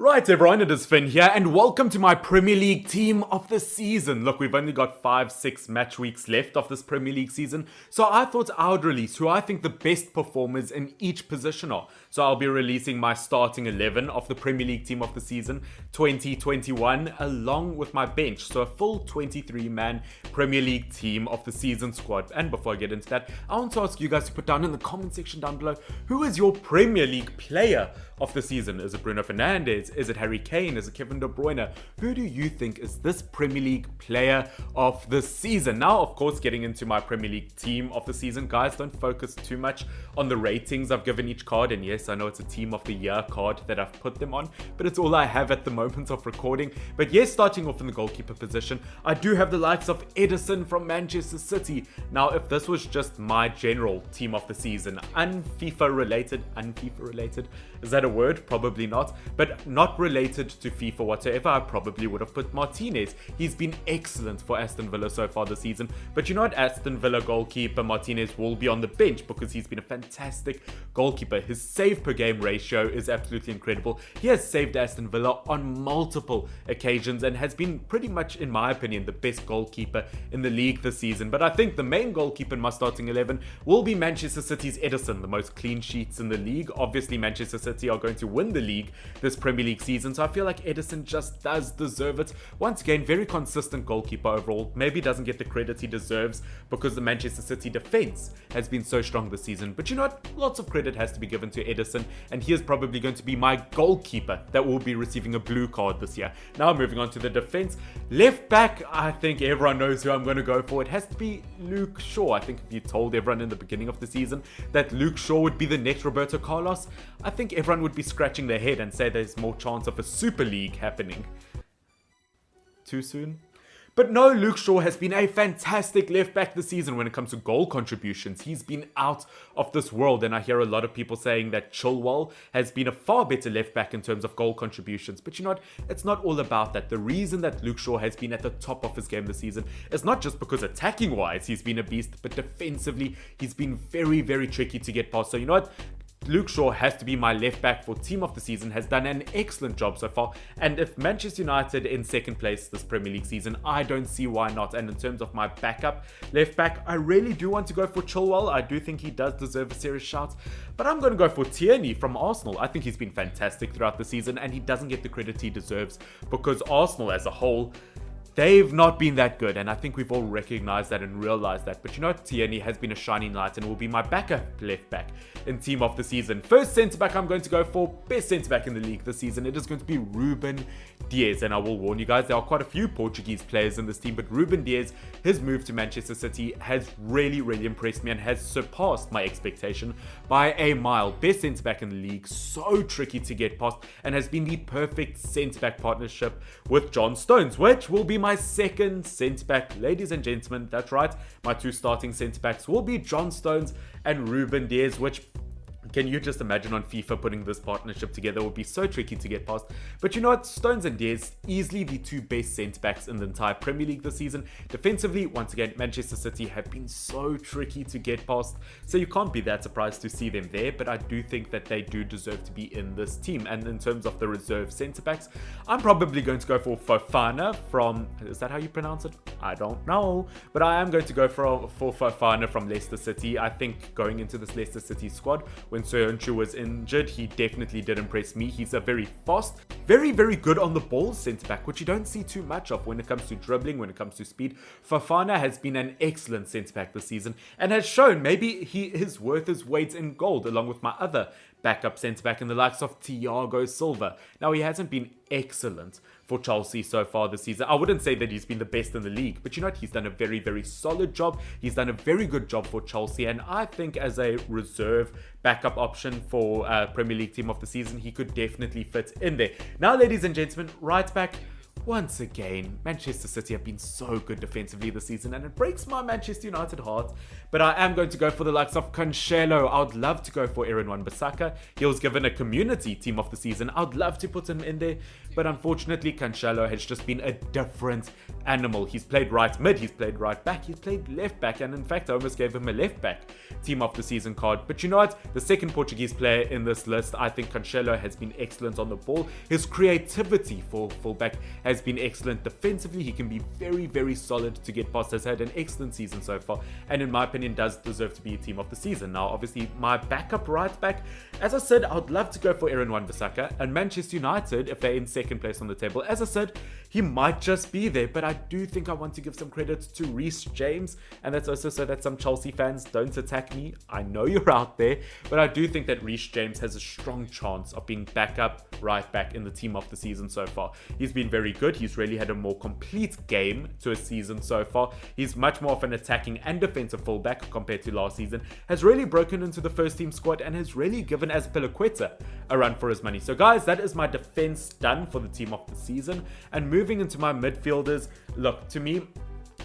Right everyone, it is Fynn here and welcome to my Premier League team of the season. Look, we've only got 5-6 match weeks left of this Premier League season, so I thought I would release who I think the best performers in each position are. So I'll be releasing my starting 11 of the Premier League team of the season 2021 along with my bench, so a full 23-man Premier League team of the season squad. And before I get into that, I want to ask you guys to put down in the comment section down below, who is your Premier League player of the season? Is it Bruno Fernandes? Is it Harry Kane? Is it Kevin De Bruyne? Who do you think is this Premier League player of the season? Now, of course, getting into my Premier League team of the season, guys, don't focus too much on the ratings I've given each card. And yes, I know it's a team of the year card that I've put them on, but it's all I have at the moment of recording. But yes, starting off in the goalkeeper position, I do have the likes of Ederson from Manchester City. Now, if this was just my general team of the season, un-FIFA related, is that a word? Probably not, but not related to FIFA whatsoever, I probably would have put Martinez. He's been excellent for Aston Villa so far this season, but you know what, Aston Villa goalkeeper Martinez will be on the bench because he's been a fantastic goalkeeper. His save per game ratio is absolutely incredible. He has saved Aston Villa on multiple occasions and has been pretty much, in my opinion, the best goalkeeper in the league this season. But I think the main goalkeeper in my starting 11 will be Manchester City's Ederson, the most clean sheets in the league. Obviously, Manchester City are going to win the league this Premier League season, so I feel like Ederson just does deserve it. Once again, very consistent goalkeeper overall. Maybe doesn't get the credit he deserves because the Manchester City defense has been so strong this season. But you know what? Lots of credit has to be given to Ederson, and he is probably going to be my goalkeeper that will be receiving a blue card this year. Now moving on to the defense. Left back, I think everyone knows who I'm going to go for. It has to be Luke Shaw. I think if you told everyone in the beginning of the season that Luke Shaw would be the next Roberto Carlos, I think everyone would be scratching their head and say there's more chance of a Super League happening. Too soon? But no, Luke Shaw has been a fantastic left back this season when it comes to goal contributions. He's been out of this world, and I hear a lot of people saying that Chilwell has been a far better left back in terms of goal contributions. But you know what? It's not all about that. The reason that Luke Shaw has been at the top of his game this season is not just because attacking-wise he's been a beast, but defensively he's been very, very tricky to get past. So you know what? Luke Shaw has to be my left back for team of the season, has done an excellent job so far, and if Manchester United in second place this Premier League season, I don't see why not. And in terms of my backup left back, I really do want to go for Chilwell. I do think he does deserve a serious shout, but I'm going to go for Tierney from Arsenal. I think he's been fantastic throughout the season, and he doesn't get the credit he deserves because Arsenal as a whole, they've not been that good, and I think we've all recognized that and realized that. But you know, Tierney has been a shining light and will be my backup left back in team of the season. First centre back I'm going to go for, best centre back in the league this season, it is going to be Ruben Dias. And I will warn you guys, there are quite a few Portuguese players in this team, but Ruben Dias, his move to Manchester City has really, really impressed me and has surpassed my expectation by a mile. Best centre back in the league, so tricky to get past, and has been the perfect centre back partnership with John Stones, which will be my second centre back. Ladies and gentlemen, that's right, my two starting centre backs will be John Stones and Ruben Dias, which, can you just imagine on FIFA putting this partnership together? It would be so tricky to get past. But you know what? Stones and Diaz, easily the two best centre-backs in the entire Premier League this season. Defensively, once again, Manchester City have been so tricky to get past, so you can't be that surprised to see them there, but I do think that they do deserve to be in this team. And in terms of the reserve centre-backs, I'm probably going to go for Fofana from, is that how you pronounce it? I don't know. But I am going to go for Fofana from Leicester City. I think going into this Leicester City squad, when Soyuncu was injured, he definitely did impress me. He's a very fast, very, very good on the ball centre-back, which you don't see too much of when it comes to dribbling, when it comes to speed. Fofana has been an excellent centre-back this season and has shown maybe he is worth his weight in gold, along with my other backup centre-back in the likes of Thiago Silva. Now, he hasn't been excellent for Chelsea so far this season. I wouldn't say that he's been the best in the league, but you know what? He's done a very, very solid job. He's done a very good job for Chelsea, and I think as a reserve backup option for Premier League team of the season, he could definitely fit in there. Now, ladies and gentlemen, right back. Once again, Manchester City have been so good defensively this season, and it breaks my Manchester United heart. But I am going to go for the likes of Cancelo. I would love to go for Aaron Wan-Bissaka. He was given a community team of the season. I would love to put him in there, but unfortunately, Cancelo has just been a different animal. He's played right mid, he's played right back, he's played left back, and in fact I almost gave him a left back team of the season card. But you know what? The second Portuguese player in this list, I think Cancelo has been excellent on the ball. His creativity for fullback has been excellent. Defensively, he can be very, very solid to get past. Has had an excellent season so far, and in my opinion does deserve to be a team of the season. Now obviously my backup right back, as I said, I would love to go for Aaron Wan-Bissaka, and Manchester United, if they're in second place on the table, as I said, he might just be there, but I do think I want to give some credit to Reece James, and that's also so that some Chelsea fans don't attack me. I know you're out there, but I do think that Reece James has a strong chance of being backup right back in the team of the season so far. He's been very good. He's really had a more complete game to a season so far. He's much more of an attacking and defensive fullback compared to last season, has really broken into the first team squad, and has really given Azpilicueta a run for his money. So guys, that is my defense done for the team of the season. And moving into my midfielders, look, to me,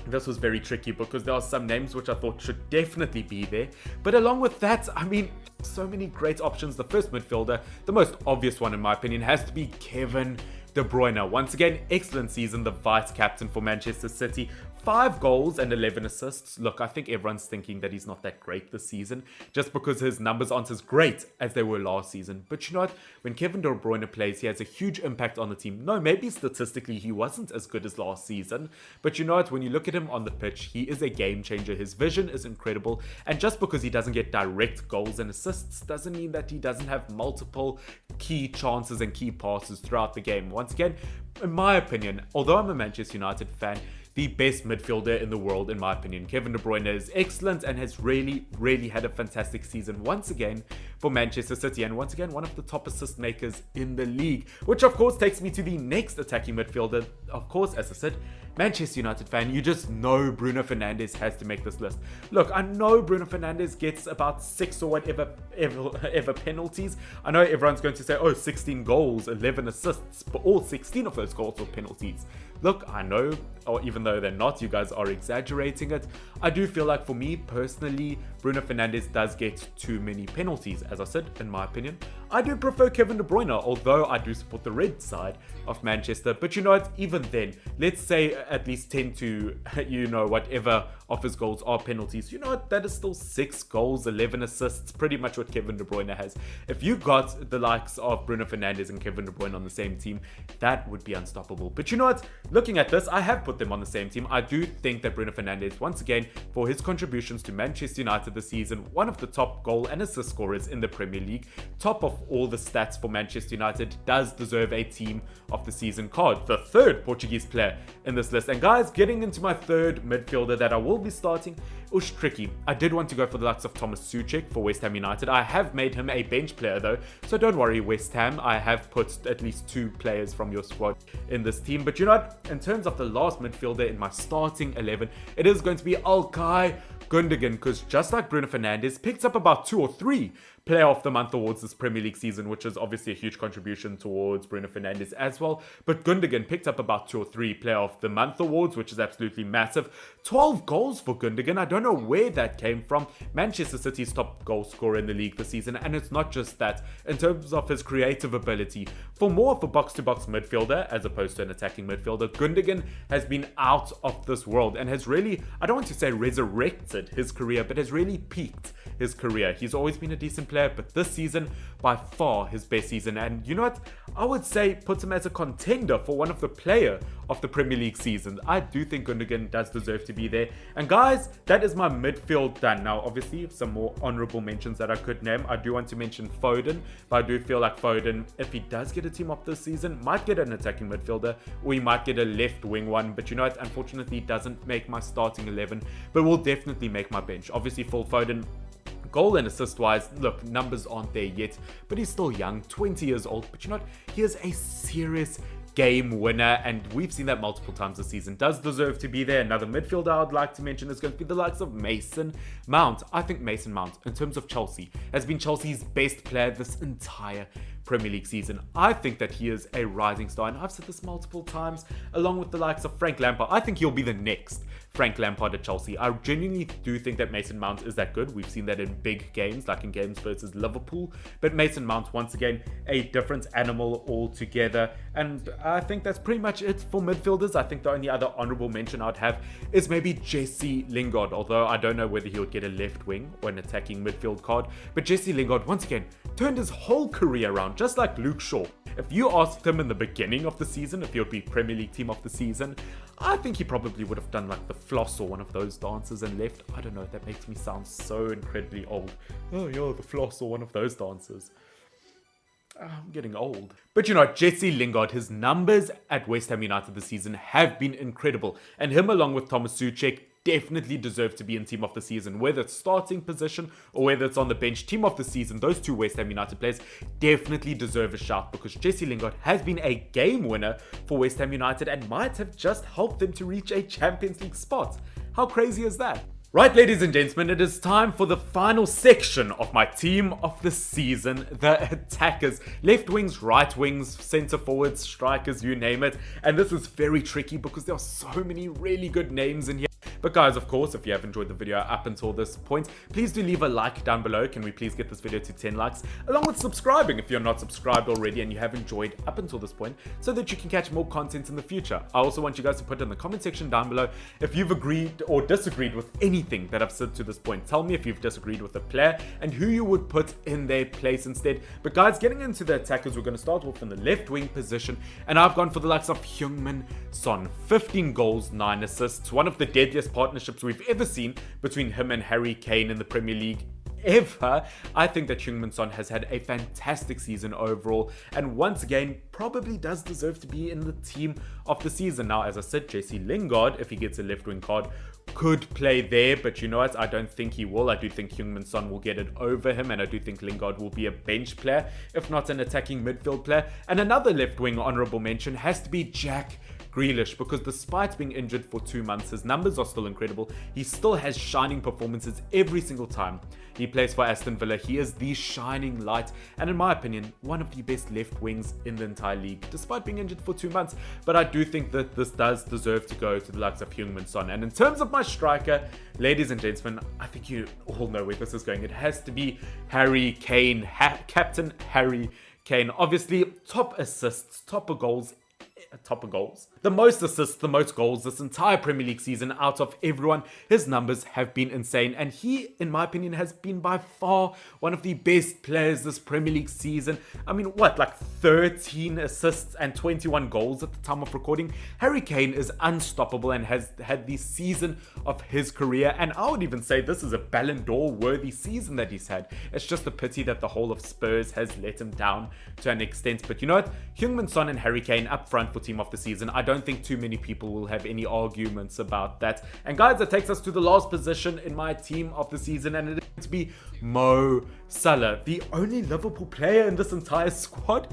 this was very tricky because there are some names which I thought should definitely be there. But along with that, I mean, so many great options. The first midfielder, the most obvious one in my opinion, has to be Kevin De Bruyne. Once again, excellent season, the vice captain for Manchester City. 5 goals and 11 assists. Look, I think everyone's thinking that he's not that great this season just because his numbers aren't as great as they were last season. But you know what? When Kevin De Bruyne plays, he has a huge impact on the team. No, maybe statistically he wasn't as good as last season. But you know what? When you look at him on the pitch, he is a game changer. His vision is incredible. And just because he doesn't get direct goals and assists doesn't mean that he doesn't have multiple key chances and key passes throughout the game. Once again, in my opinion, although I'm a Manchester United fan, the best midfielder in the world, in my opinion. Kevin De Bruyne is excellent and has really, really had a fantastic season once again for Manchester City. And once again, one of the top assist makers in the league. Which, of course, takes me to the next attacking midfielder. Of course, as I said, Manchester United fan, you just know Bruno Fernandes has to make this list. Look, I know Bruno Fernandes gets about 6 or whatever ever penalties. I know everyone's going to say, oh, 16 goals, 11 assists, but all 16 of those goals were penalties. Look, I know, or even though they're not, you guys are exaggerating it. I do feel like for me personally, Bruno Fernandes does get too many penalties. As I said, in my opinion, I do prefer Kevin De Bruyne, although I do support the red side of Manchester. But you know what, even then, let's say at least 10 to, whatever of his goals are penalties. You know what, that is still 6 goals, 11 assists, pretty much what Kevin De Bruyne has. If you got the likes of Bruno Fernandes and Kevin De Bruyne on the same team, that would be unstoppable. But you know what, looking at this, I have put them on the same team. I do think that Bruno Fernandes, once again, for his contributions to Manchester United this season, one of the top goal and assist scorers in the Premier League, top of all the stats for Manchester United, does deserve a team of the season card. The third Portuguese player in this list. And guys, getting into my third midfielder that I will be starting, it was tricky. I did want to go for the likes of Thomas Souček for West Ham United. I have made him a bench player though, so don't worry West Ham, I have put at least 2 players from your squad in this team. But you know what, in terms of the last midfielder in my starting 11, it is going to be Ilkay Gundogan, because just like Bruno Fernandes, picked up about 2 or 3 Player of the Month awards this Premier League season, which is obviously a huge contribution towards Bruno Fernandes as well. But Gundogan picked up about 2 or 3 Player of the Month awards, which is absolutely massive. 12 goals for Gundogan. I don't know where that came from. Manchester City's top goal scorer in the league this season. And it's not just that. In terms of his creative ability, for more of a box-to-box midfielder as opposed to an attacking midfielder, Gundogan has been out of this world and has really, I don't want to say resurrected his career, but has really peaked his career. He's always been a decent player, but this season, by far his best season. And you know what? I would say puts him as a contender for one of the player of the Premier League season. I do think Gundogan does deserve to be there. And guys, that is my midfield done. Now, obviously, some more honorable mentions that I could name. I do want to mention Foden, but I do feel like Foden, if he does get a team up this season, might get an attacking midfielder, or he might get a left wing one. But you know what? Unfortunately, it doesn't make my starting 11, but will definitely make my bench. Obviously, Phil Foden, goal and assist wise, look, numbers aren't there yet, but he's still young, 20 years old. But you know what? He is a serious game winner, and we've seen that multiple times this season. Does deserve to be there. Another midfielder I would like to mention is going to be the likes of Mason Mount. I think Mason Mount, in terms of Chelsea, has been Chelsea's best player this entire Premier League season. I think that he is a rising star, and I've said this multiple times, along with the likes of Frank Lampard. I think he'll be the next Frank Lampard at Chelsea. I genuinely do think that Mason Mount is that good. We've seen that in big games, like in games versus Liverpool. But Mason Mount, once again, a different animal altogether. And I think that's pretty much it for midfielders. I think the only other honourable mention I'd have is maybe Jesse Lingard, although I don't know whether he would get a left wing or an attacking midfield card. But Jesse Lingard, once again, turned his whole career around, just like Luke Shaw. If you asked him in the beginning of the season if he would be Premier League team of the season, I think he probably would have done like the floss or one of those dances and left. I don't know, that makes me sound so incredibly old. Oh yeah, the floss or one of those dances. I'm getting old. But you know, Jesse Lingard, his numbers at West Ham United this season have been incredible. And him along with Thomas Souček definitely deserve to be in team of the season, whether it's starting position or whether it's on the bench. Team of the season, those two West Ham United players definitely deserve a shout, because Jesse Lingard has been a game winner for West Ham United and might have just helped them to reach a Champions League spot. How crazy is that? Right, ladies and gentlemen, it is time for the final section of my team of the season, the attackers. Left wings, right wings, centre forwards, strikers, you name it. And this is very tricky because there are so many really good names in here. But guys, of course, if you have enjoyed the video up until this point, please do leave a like down below. Can we please get this video to 10 likes? Along with subscribing if you're not subscribed already and you have enjoyed up until this point, so that you can catch more content in the future. I also want you guys to put in the comment section down below if you've agreed or disagreed with anything that I've said to this point. Tell me if you've disagreed with a player and who you would put in their place instead. But guys, getting into the attackers, we're going to start off in the left wing position, and I've gone for the likes of Heung-min Son. 15 goals, 9 assists, one of the deadliest partnerships we've ever seen between him and Harry Kane in the Premier League ever. I think that Heung-min Son has had a fantastic season overall, and once again probably does deserve to be in the team of the season. Now, as I said, Jesse Lingard, if he gets a left wing card, could play there, but you know what, I don't think he will. I do think Heung-min Son will get it over him, and I do think Lingard will be a bench player, if not an attacking midfield player. And another left wing honourable mention has to be Jack Grealish, because despite being injured for 2 months, his numbers are still incredible. He still has shining performances every single time he plays for Aston Villa. He is the shining light, and in my opinion, one of the best left wings in the entire league, despite being injured for 2 months. But I do think that this does deserve to go to the likes of Heung-min Son. And in terms of my striker, ladies and gentlemen, I think you all know where this is going. It has to be Harry Kane, Captain Harry Kane. Obviously, top assists, top of goals, the most assists, the most goals this entire Premier League season out of everyone. His numbers have been insane, and he, in my opinion, has been by far one of the best players this Premier League season. I mean, what, like 13 assists and 21 goals at the time of recording? Harry Kane is unstoppable and has had the season of his career, and I would even say this is a Ballon d'Or worthy season that he's had. It's just a pity that the whole of Spurs has let him down to an extent. But you know what, Heung-min Son and Harry Kane up front for team of the season. I don't think too many people will have any arguments about that. And guys, that takes us to the last position in my team of the season, and it is to be Mo Salah, the only Liverpool player in this entire squad.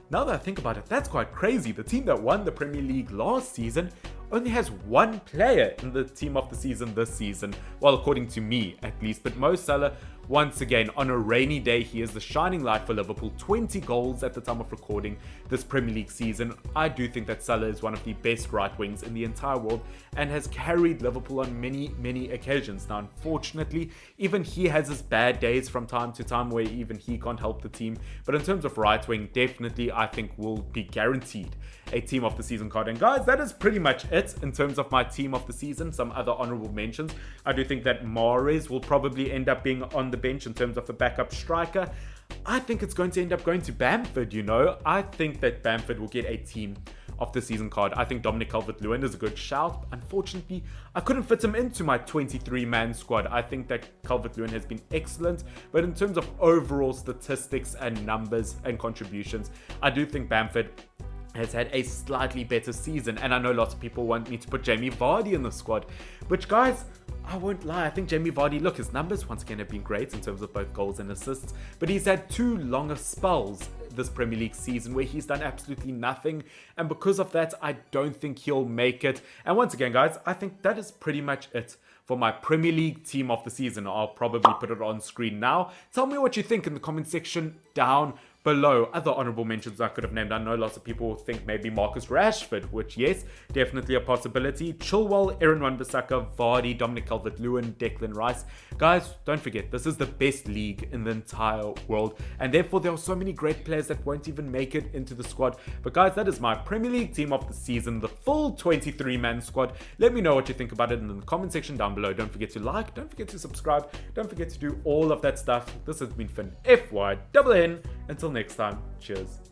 Now that I think about it, that's quite crazy. The team that won the Premier League last season only has one player in the team of the season this season. Well, according to me, at least. But Mo Salah, once again, on a rainy day, he is the shining light for Liverpool. 20 goals at the time of recording this Premier League season. I do think that Salah is one of the best right wings in the entire world and has carried Liverpool on many, many occasions. Now, unfortunately, even he has his bad days from time to time where even he can't help the team. But in terms of right wing, definitely, I think will be guaranteed a team of the season card. And guys, that is pretty much it in terms of my team of the season. Some other honorable mentions. I do think that Mahrez will probably end up being on the bench in terms of the backup striker. I think it's going to end up going to Bamford, you know. I think that Bamford will get a team of the season card. I think Dominic Calvert-Lewin is a good shout. Unfortunately, I couldn't fit him into my 23-man squad. I think that Calvert-Lewin has been excellent, but in terms of overall statistics and numbers and contributions, I do think Bamford has had a slightly better season. And I know lots of people want me to put Jamie Vardy in the squad, which, guys, I won't lie, I think Jamie Vardy, look, his numbers once again have been great in terms of both goals and assists, but he's had 2 longer spells this Premier League season where he's done absolutely nothing, and because of that, I don't think he'll make it. And once again, guys, I think that is pretty much it for my Premier League team of the season. I'll probably put it on screen now. Tell me what you think in the comment section down below other honorable mentions I could have named. I know lots of people think maybe Marcus Rashford, which, yes, definitely a possibility. Chilwell, Aaron Wan-Bissaka, Vardy, Dominic Calvert-Lewin, Declan Rice. Guys, don't forget, this is the best league in the entire world, and therefore there are so many great players that won't even make it into the squad. But guys, that is my Premier League team of the season, the full 23-man squad. Let me know what you think about it in the comment section down below. Don't forget to like, don't forget to subscribe, don't forget to do all of that stuff. This has been Fynn, FYNN. Until next time, cheers.